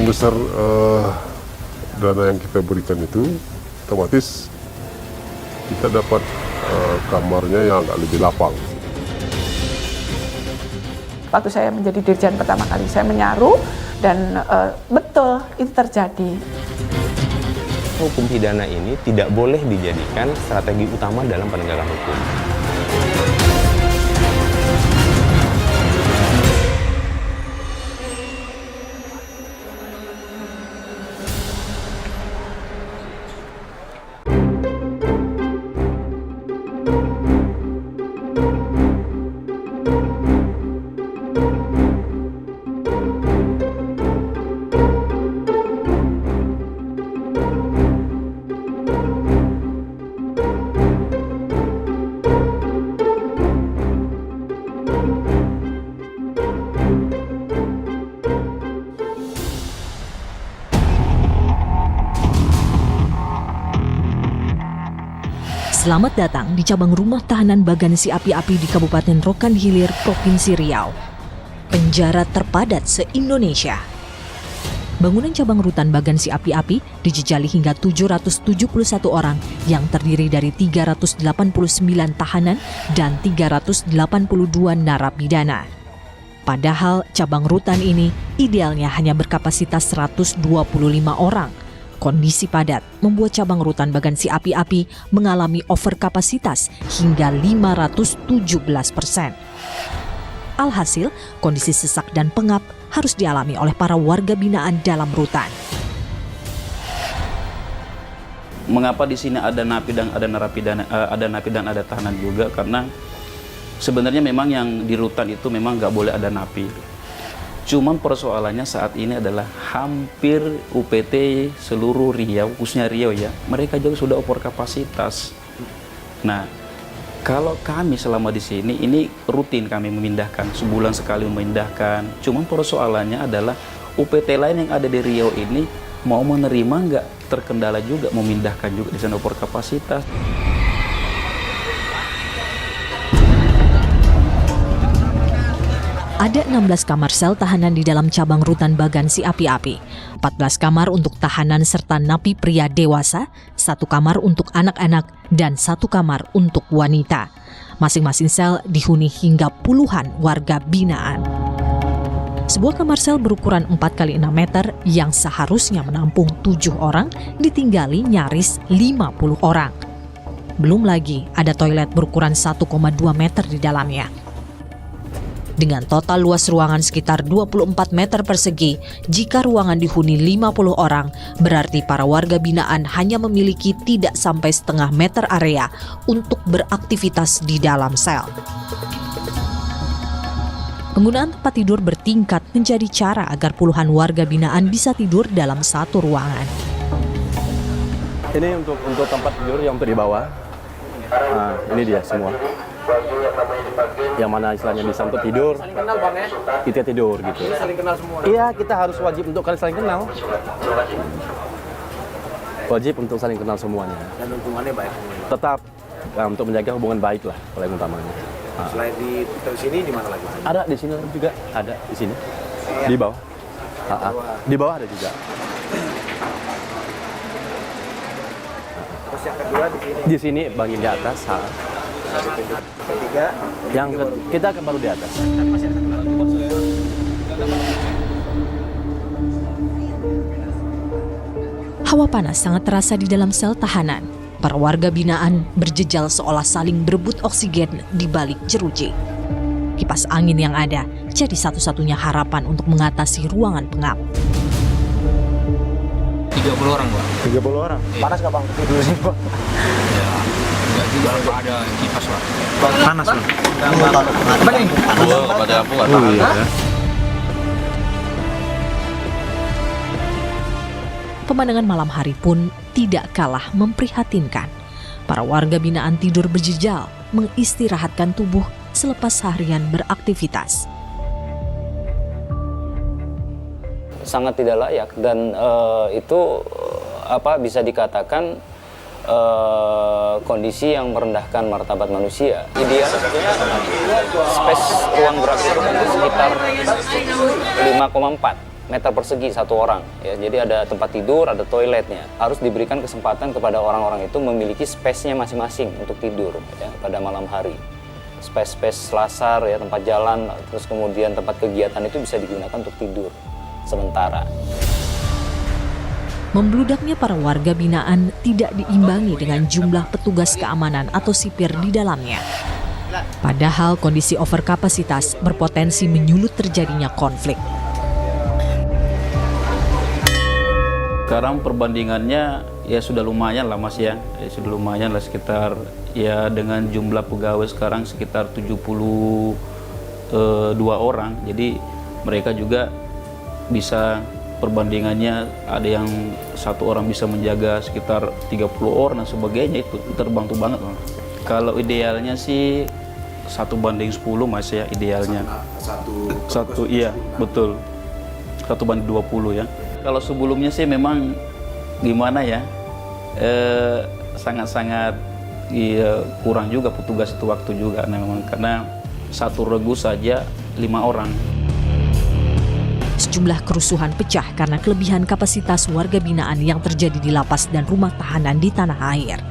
besar dana yang kita berikan itu, otomatis kita dapat kamarnya yang agak lebih lapang. Waktu saya menjadi dirjen pertama kali, saya menyaru dan betul itu terjadi. Hukum pidana ini tidak boleh dijadikan strategi utama dalam penegakan hukum. Selamat datang di cabang rumah tahanan Bagansi Api-Api di Kabupaten Rokan Hilir, Provinsi Riau. Penjara terpadat se-Indonesia. Bangunan cabang rutan Bagansi Api-Api dijejali hingga 771 orang yang terdiri dari 389 tahanan dan 382 narapidana. Padahal cabang rutan ini idealnya hanya berkapasitas 125 orang. Kondisi padat membuat cabang rutan Bagansi Api-Api mengalami overkapasitas hingga 517%. Alhasil, kondisi sesak dan pengap harus dialami oleh para warga binaan dalam rutan. Mengapa di sini ada napi dan ada narapidana, ada napi dan ada tahanan juga? Karena sebenarnya memang yang di rutan itu memang nggak boleh ada napi. Cuman persoalannya saat ini adalah hampir UPT seluruh Riau, khususnya Riau ya, mereka juga sudah over kapasitas. Nah, kalau kami selama di sini, ini rutin kami memindahkan, sebulan sekali memindahkan. Cuman persoalannya adalah UPT lain yang ada di Riau ini mau menerima nggak, terkendala juga memindahkan juga di sana over kapasitas. Ada 16 kamar sel tahanan di dalam cabang rutan Bagansi Api-Api, 14 kamar untuk tahanan serta napi pria dewasa, 1 kamar untuk anak-anak, dan 1 kamar untuk wanita. Masing-masing sel dihuni hingga puluhan warga binaan. Sebuah kamar sel berukuran 4 x 6 meter yang seharusnya menampung 7 orang ditinggali nyaris 50 orang. Belum lagi ada toilet berukuran 1,2 meter di dalamnya. Dengan total luas ruangan sekitar 24 meter persegi, jika ruangan dihuni 50 orang, berarti para warga binaan hanya memiliki tidak sampai setengah meter area untuk beraktivitas di dalam sel. Penggunaan tempat tidur bertingkat menjadi cara agar puluhan warga binaan bisa tidur dalam satu ruangan. Ini untuk tempat tidur yang untuk di bawah. Nah, ini dia semua. Yang mana istilahnya bisa untuk tidur, saling kenal bang ya? Kita tidur gitu. Ini saling kenal semua? Iya, kita harus wajib untuk saling kenal. Wajib untuk saling kenal semuanya. Dan hubungannya baik? Tetap untuk menjaga hubungan baik lah paling utamanya. Selain di sini, di mana lagi? Ada di sini juga, ada di sini. Di bawah. Di bawah ada juga. Terus yang kedua di sini? Di sini bagian di atas. Ketiga, yang kita baru di atas. Hawa panas sangat terasa di dalam sel tahanan. Para warga binaan berjejal seolah saling berebut oksigen di balik jeruji. Kipas angin yang ada jadi satu-satunya harapan untuk mengatasi ruangan pengap. 30 orang, Pak. 30 orang? Panas nggak bang? Tidur di sini, Pak? Ya, enggak juga, Pak. Ada kipas, Pak. Panas, Pak. Apa nih? Pada aku nggak tahan. Iya. Pemandangan malam hari pun tidak kalah memprihatinkan. Para warga binaan tidur berjejal, mengistirahatkan tubuh selepas seharian beraktivitas. Sangat tidak layak dan itu bisa dikatakan kondisi yang merendahkan martabat manusia. Ideal sebetulnya space ruang gerak itu kan sekitar 5,4 meter persegi satu orang ya. Jadi ada tempat tidur, ada toiletnya. Harus diberikan kesempatan kepada orang-orang itu memiliki space-nya masing-masing untuk tidur ya pada malam hari. Space selasar ya, tempat jalan, terus kemudian tempat kegiatan itu bisa digunakan untuk tidur sementara. Membludaknya para warga binaan tidak diimbangi dengan jumlah petugas keamanan atau sipir di dalamnya. Padahal kondisi overkapasitas berpotensi menyulut terjadinya konflik. Sekarang perbandingannya ya sudah lumayan lah Mas ya, sudah lumayan lah sekitar ya dengan jumlah pegawai sekarang sekitar 72 orang. Jadi mereka juga bisa perbandingannya ada yang satu orang bisa menjaga sekitar 30 orang dan sebagainya, itu terbantu banget Mas. Kalau idealnya sih 1:10 Mas ya idealnya. Satu iya betul. 1:20 ya. Kalau sebelumnya sih memang gimana ya, sangat-sangat kurang juga petugas itu waktu juga memang, karena satu regu saja 5 orang. Sejumlah kerusuhan pecah karena kelebihan kapasitas warga binaan yang terjadi di lapas dan rumah tahanan di tanah air.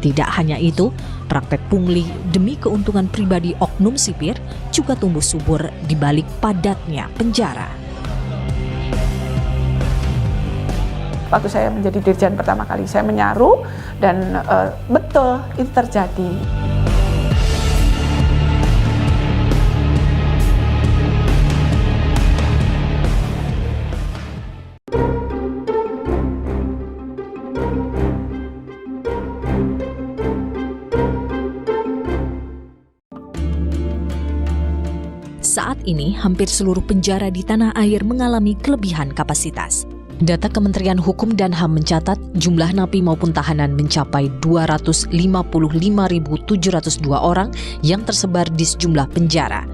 Tidak hanya itu, praktek pungli demi keuntungan pribadi oknum sipir juga tumbuh subur di balik padatnya penjara. Waktu saya menjadi dirjen pertama kali, saya menyaru dan betul itu terjadi. Saat ini, hampir seluruh penjara di tanah air mengalami kelebihan kapasitas. Data Kementerian Hukum dan HAM mencatat jumlah napi maupun tahanan mencapai 255.702 orang yang tersebar di sejumlah penjara.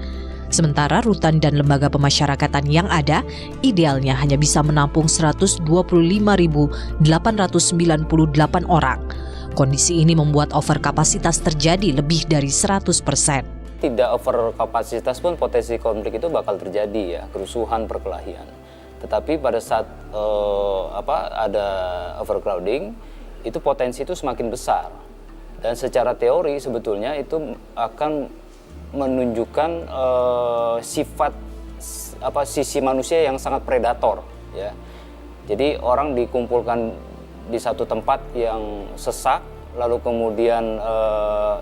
Sementara rutan dan lembaga pemasyarakatan yang ada idealnya hanya bisa menampung 125.898 orang. Kondisi ini membuat overkapasitas terjadi lebih dari 100%. Tidak overkapasitas pun potensi konflik itu bakal terjadi ya, kerusuhan, perkelahian. Tetapi pada saat ada overcrowding, itu potensi itu semakin besar. Dan secara teori sebetulnya itu akan menunjukkan sisi manusia yang sangat predator ya. Jadi orang dikumpulkan di satu tempat yang sesak, lalu kemudian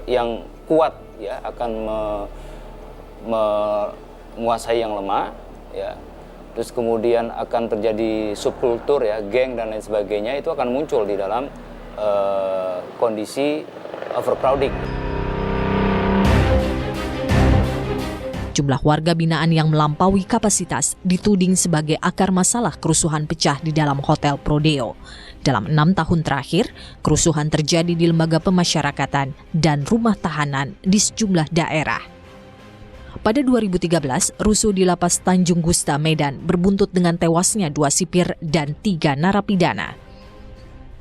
yang kuat ya akan menguasai yang lemah ya. Terus kemudian akan terjadi subkultur ya, geng dan lain sebagainya, itu akan muncul di dalam kondisi overcrowding. Jumlah warga binaan yang melampaui kapasitas dituding sebagai akar masalah kerusuhan pecah di dalam Hotel Prodeo. Dalam 6 tahun terakhir, kerusuhan terjadi di lembaga pemasyarakatan dan rumah tahanan di sejumlah daerah. Pada 2013, rusuh di Lapas Tanjung Gusta, Medan berbuntut dengan tewasnya 2 sipir dan 3 narapidana.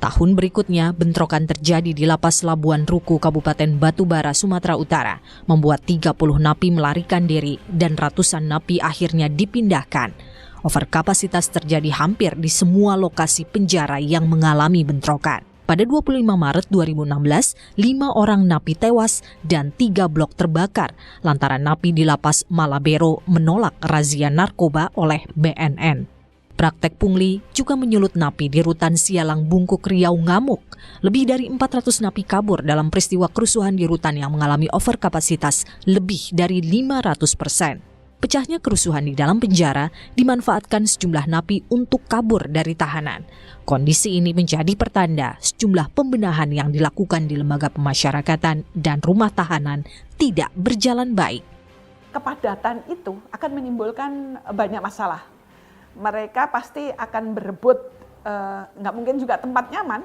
Tahun berikutnya, bentrokan terjadi di Lapas Labuan Ruku, Kabupaten Batubara, Sumatera Utara, membuat 30 napi melarikan diri dan ratusan napi akhirnya dipindahkan. Overkapasitas terjadi hampir di semua lokasi penjara yang mengalami bentrokan. Pada 25 Maret 2016, 5 orang napi tewas dan 3 blok terbakar lantaran napi di Lapas Malabero menolak razia narkoba oleh BNN. Praktek pungli juga menyulut napi di rutan Sialang Bungkuk Riau ngamuk. Lebih dari 400 napi kabur dalam peristiwa kerusuhan di rutan yang mengalami overkapasitas lebih dari 500%. Pecahnya kerusuhan di dalam penjara dimanfaatkan sejumlah napi untuk kabur dari tahanan. Kondisi ini menjadi pertanda sejumlah pembenahan yang dilakukan di lembaga pemasyarakatan dan rumah tahanan tidak berjalan baik. Kepadatan itu akan menimbulkan banyak masalah. Mereka pasti akan berebut, nggak mungkin juga tempat nyaman,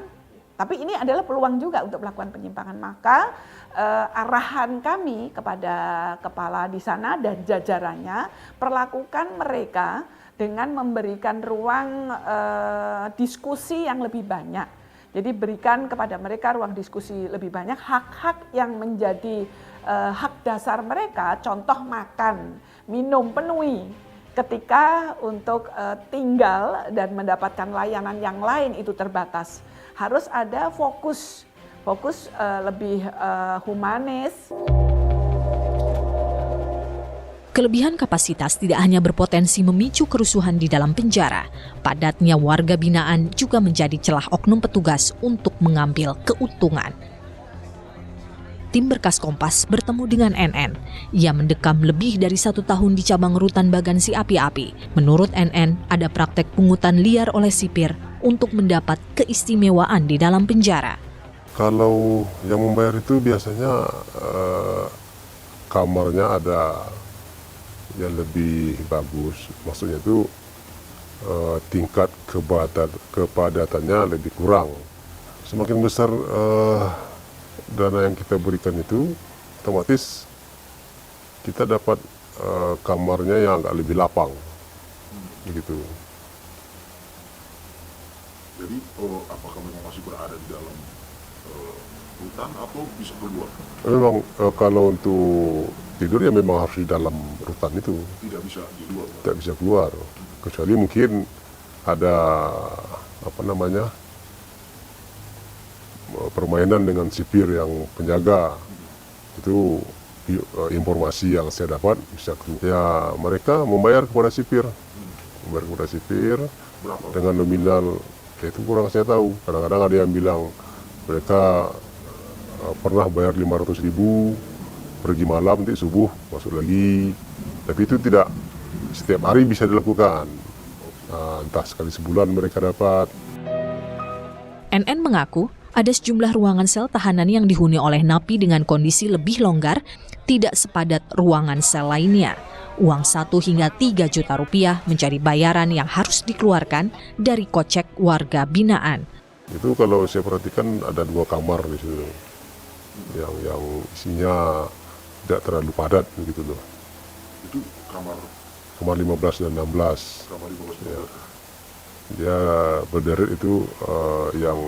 tapi ini adalah peluang juga untuk melakukan penyimpangan. Maka arahan kami kepada kepala di sana dan jajarannya, perlakukan mereka dengan memberikan ruang diskusi yang lebih banyak. Jadi berikan kepada mereka ruang diskusi lebih banyak, hak-hak yang menjadi hak dasar mereka, contoh makan, minum, penuhi. ketika untuk tinggal dan mendapatkan layanan yang lain itu terbatas. Harus ada fokus lebih humanis. Kelebihan kapasitas tidak hanya berpotensi memicu kerusuhan di dalam penjara, padatnya warga binaan juga menjadi celah oknum petugas untuk mengambil keuntungan. Tim Berkas Kompas bertemu dengan NN. Ia mendekam lebih dari 1 tahun di cabang rutan Bagansi Api-Api. Menurut NN, ada praktek pungutan liar oleh sipir untuk mendapat keistimewaan di dalam penjara. Kalau yang membayar itu biasanya kamarnya ada yang lebih bagus. Maksudnya itu tingkat kepadatannya lebih kurang. Semakin besar dana yang kita berikan itu, otomatis kita dapat kamarnya yang agak lebih lapang, begitu. Jadi apakah memang masih berada di dalam hutan atau bisa keluar? Memang kalau untuk tidur ya memang harus di dalam rutan itu. Tidak bisa di luar? Tidak bisa keluar, kecuali mungkin ada permainan dengan sipir yang penjaga. Itu informasi yang saya dapat bisa keluar. Ya mereka membayar kepada sipir, Berapa? dengan nominal, itu kurang saya tahu. Kadang-kadang ada yang bilang mereka pernah bayar 500.000, pergi malam nanti subuh masuk lagi. Tapi itu tidak setiap hari bisa dilakukan. Entah sekali sebulan mereka dapat. NN mengaku ada sejumlah ruangan sel tahanan yang dihuni oleh napi dengan kondisi lebih longgar, tidak sepadat ruangan sel lainnya. Uang 1 hingga 3 juta rupiah menjadi bayaran yang harus dikeluarkan dari kocek warga binaan. Itu kalau saya perhatikan ada 2 kamar di situ, yang isinya tidak terlalu padat begitu loh. Itu kamar 15 dan 16. kamar 15 Ya. Dia berderet itu yang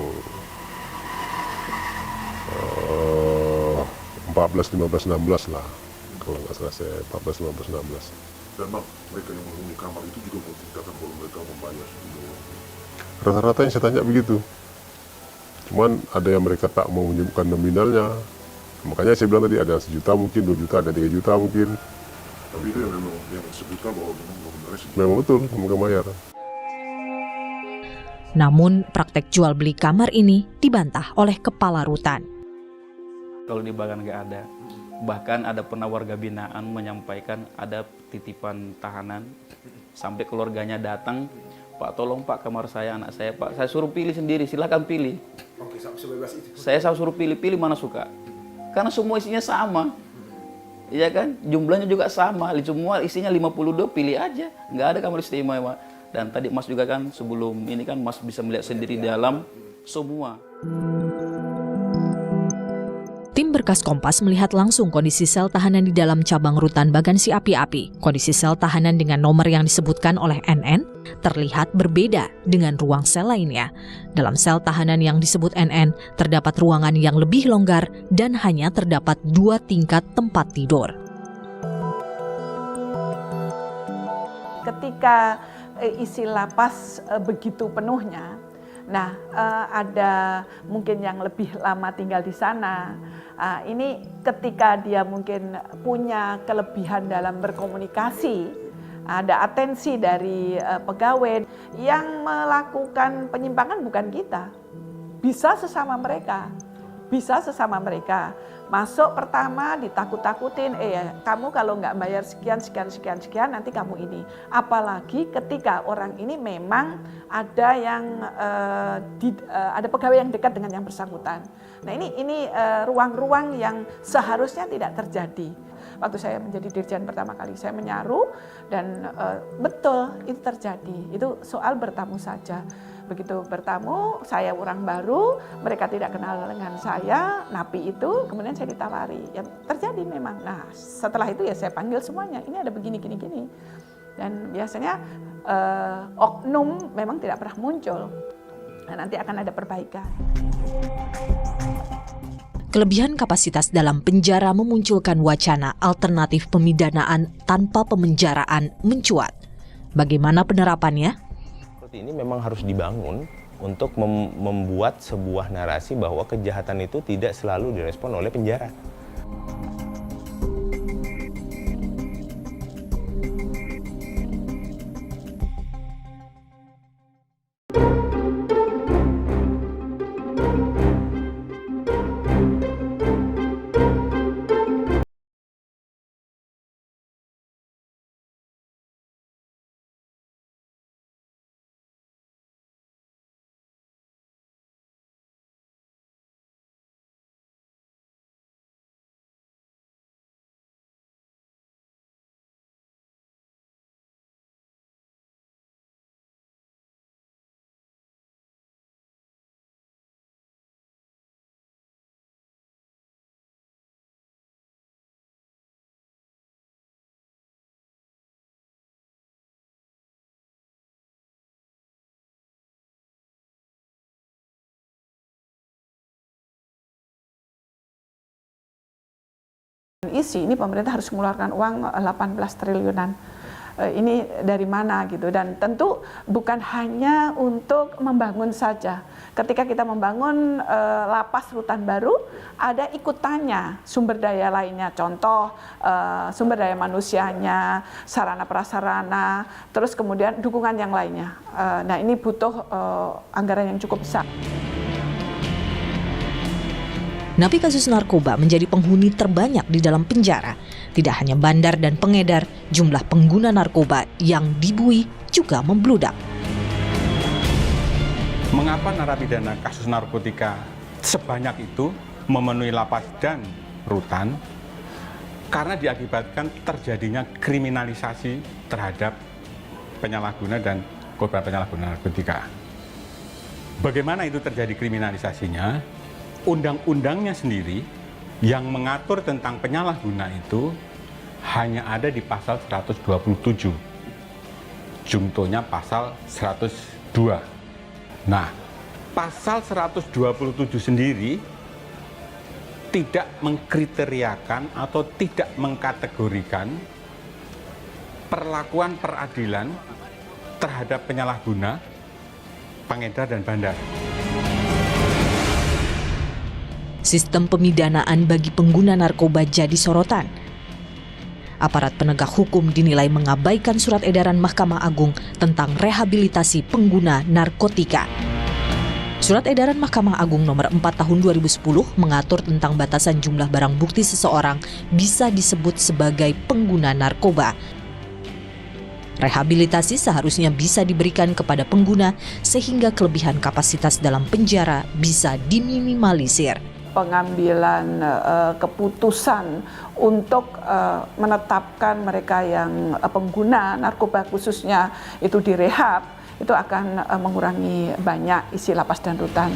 14, 15, 16 lah. Kalau nggak salah saya 14, 15, 16. Dan mereka yang menghuni kamar itu juga menceritakan bahwa mereka membayar sebelum. Rata-rata yang saya tanya begitu. Cuman ada yang mereka tak mau menyebutkan nominalnya. Makanya saya bilang tadi ada 1 juta mungkin, 2 juta, ada 3 juta mungkin. Tapi itu yang memang yang disebutkan bahwa memang nominalnya segitu. Memang betul, mereka bayar. Namun praktek jual beli kamar ini dibantah oleh kepala rutan. Kalau di Bagan nggak ada. Bahkan ada pernah warga binaan menyampaikan ada titipan tahanan. Sampai keluarganya datang, Pak tolong Pak kamar saya, anak saya Pak. Saya suruh pilih sendiri, silakan pilih. Oke, sebebas itu. Saya suruh pilih mana suka. Karena semua isinya sama. Iya kan? Jumlahnya juga sama. Semua isinya 52, pilih aja. Nggak ada kamar istimewa. Dan tadi Mas juga kan sebelum ini kan Mas bisa melihat sendiri di dalam semua. Tim Berkas Kompas melihat langsung kondisi sel tahanan di dalam cabang rutan Bagansi Api-Api. Kondisi sel tahanan dengan nomor yang disebutkan oleh NN terlihat berbeda dengan ruang sel lainnya. Dalam sel tahanan yang disebut NN, terdapat ruangan yang lebih longgar dan hanya terdapat 2 tingkat tempat tidur. Ketika isi lapas begitu penuhnya, nah ada mungkin yang lebih lama tinggal di sana. Ini ketika dia mungkin punya kelebihan dalam berkomunikasi, ada atensi dari pegawai yang melakukan penyimpangan bukan kita, bisa sesama mereka. Masuk pertama ditakut-takutin, kamu kalau nggak bayar sekian nanti kamu ini. Apalagi ketika orang ini memang ada yang ada pegawai yang dekat dengan yang bersangkutan. Nah ini ruang-ruang yang seharusnya tidak terjadi. Waktu saya menjadi dirjen pertama kali saya menyaru dan betul itu terjadi. Itu soal bertamu saja. Begitu bertamu, saya orang baru, mereka tidak kenal dengan saya, napi itu, kemudian saya ditawari. Ya terjadi memang. Nah setelah itu ya saya panggil semuanya, ini ada begini. Dan biasanya oknum memang tidak pernah muncul. Nah, nanti akan ada perbaikan. Kelebihan kapasitas dalam penjara memunculkan wacana alternatif pemidanaan tanpa pemenjaraan mencuat. Bagaimana penerapannya? Seperti ini memang harus dibangun untuk membuat sebuah narasi bahwa kejahatan itu tidak selalu direspon oleh penjara. Isi ini pemerintah harus mengeluarkan uang 18 triliunan. Ini dari mana gitu, dan tentu bukan hanya untuk membangun saja. Ketika kita membangun lapas rutan baru, ada ikutannya sumber daya lainnya, contoh sumber daya manusianya, sarana prasarana, terus kemudian dukungan yang lainnya. Nah, ini butuh anggaran yang cukup besar. Napi kasus narkoba menjadi penghuni terbanyak di dalam penjara. Tidak hanya bandar dan pengedar, jumlah pengguna narkoba yang dibui juga membludak. Mengapa narapidana kasus narkotika sebanyak itu memenuhi lapas dan rutan? Karena diakibatkan terjadinya kriminalisasi terhadap penyalahguna dan korban penyalahguna narkotika. Bagaimana itu terjadi kriminalisasinya? Undang-undangnya sendiri yang mengatur tentang penyalahguna itu hanya ada di pasal 127. Jungtonya pasal 102. Nah, pasal 127 sendiri tidak mengkriteriakan atau tidak mengkategorikan perlakuan peradilan terhadap penyalahguna, pengedar dan bandar. Sistem pemidanaan bagi pengguna narkoba jadi sorotan. Aparat penegak hukum dinilai mengabaikan surat edaran Mahkamah Agung tentang rehabilitasi pengguna narkotika. Surat edaran Mahkamah Agung nomor 4 tahun 2010 mengatur tentang batasan jumlah barang bukti seseorang bisa disebut sebagai pengguna narkoba. Rehabilitasi seharusnya bisa diberikan kepada pengguna sehingga kelebihan kapasitas dalam penjara bisa diminimalisir. Pengambilan keputusan untuk menetapkan mereka yang pengguna narkoba khususnya itu direhab, itu akan mengurangi banyak isi lapas dan rutan.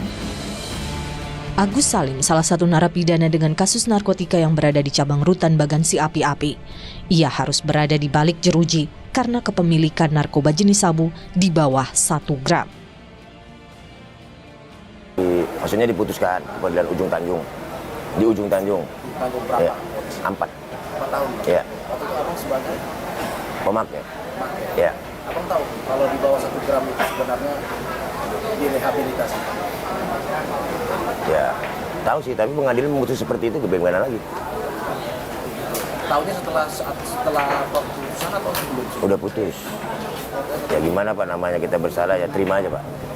Agus Salim, salah satu narapidana dengan kasus narkotika yang berada di cabang rutan Bagansi Api-Api. Ia harus berada di balik jeruji karena kepemilikan narkoba jenis sabu di bawah 1 gram. Maksudnya diputuskan pengadilan Ujung Tanjung. Di Ujung Tanjung. Tanjung berapa? Ya, 4 tahun? Ya. Waktu itu abang sebagai? Pemakaian. Ya. Abang tahu kalau di bawah 1 gram itu sebenarnya direhabilitasi? Ya, tahu sih, tapi pengadilan memutus seperti itu, bagaimana lagi? Tahunya setelah putusan atau sebelum? Udah putus. Ya gimana Pak, namanya kita bersalah ya terima aja Pak.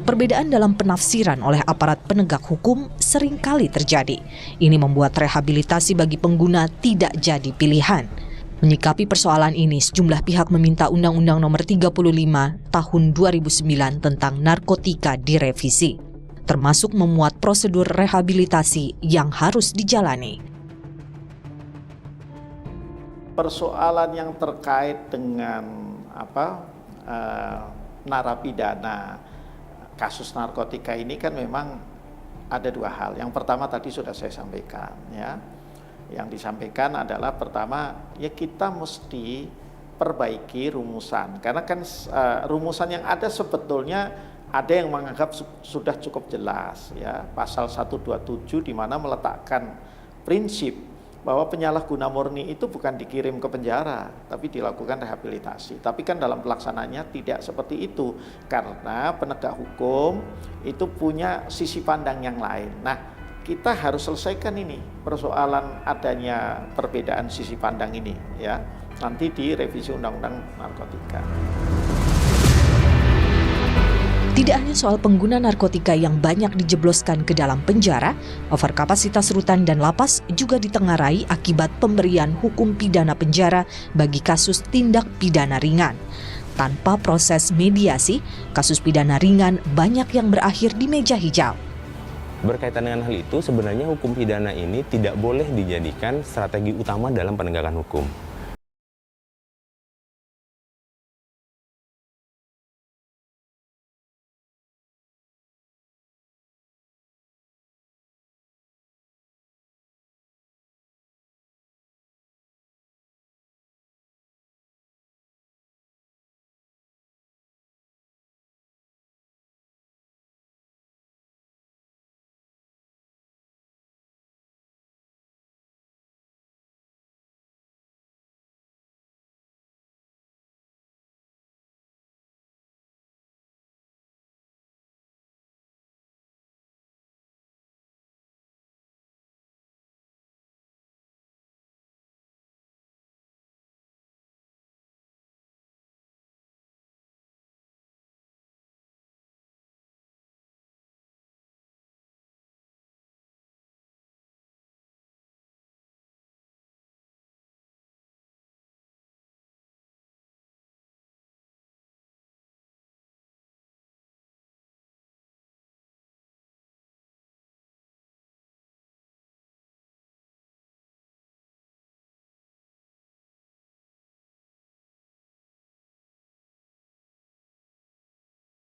Perbedaan dalam penafsiran oleh aparat penegak hukum seringkali terjadi. Ini membuat rehabilitasi bagi pengguna tidak jadi pilihan. Menyikapi persoalan ini, sejumlah pihak meminta Undang-Undang Nomor 35 Tahun 2009 tentang narkotika direvisi, termasuk memuat prosedur rehabilitasi yang harus dijalani. Persoalan yang terkait dengan narapidana kasus narkotika ini kan memang ada 2 hal. Yang pertama tadi sudah saya sampaikan ya. Yang disampaikan adalah pertama ya kita mesti perbaiki rumusan. Karena kan rumusan yang ada sebetulnya ada yang menganggap sudah cukup jelas ya. Pasal 127 di mana meletakkan prinsip bahwa penyalahguna murni itu bukan dikirim ke penjara, tapi dilakukan rehabilitasi. Tapi kan dalam pelaksanaannya tidak seperti itu, karena penegak hukum itu punya sisi pandang yang lain. Nah, kita harus selesaikan ini persoalan adanya perbedaan sisi pandang ini, ya, nanti di revisi Undang-Undang Narkotika. Tidak hanya soal pengguna narkotika yang banyak dijebloskan ke dalam penjara, overkapasitas rutan dan lapas juga ditengarai akibat pemberian hukum pidana penjara bagi kasus tindak pidana ringan. Tanpa proses mediasi, kasus pidana ringan banyak yang berakhir di meja hijau. Berkaitan dengan hal itu, sebenarnya hukum pidana ini tidak boleh dijadikan strategi utama dalam penegakan hukum.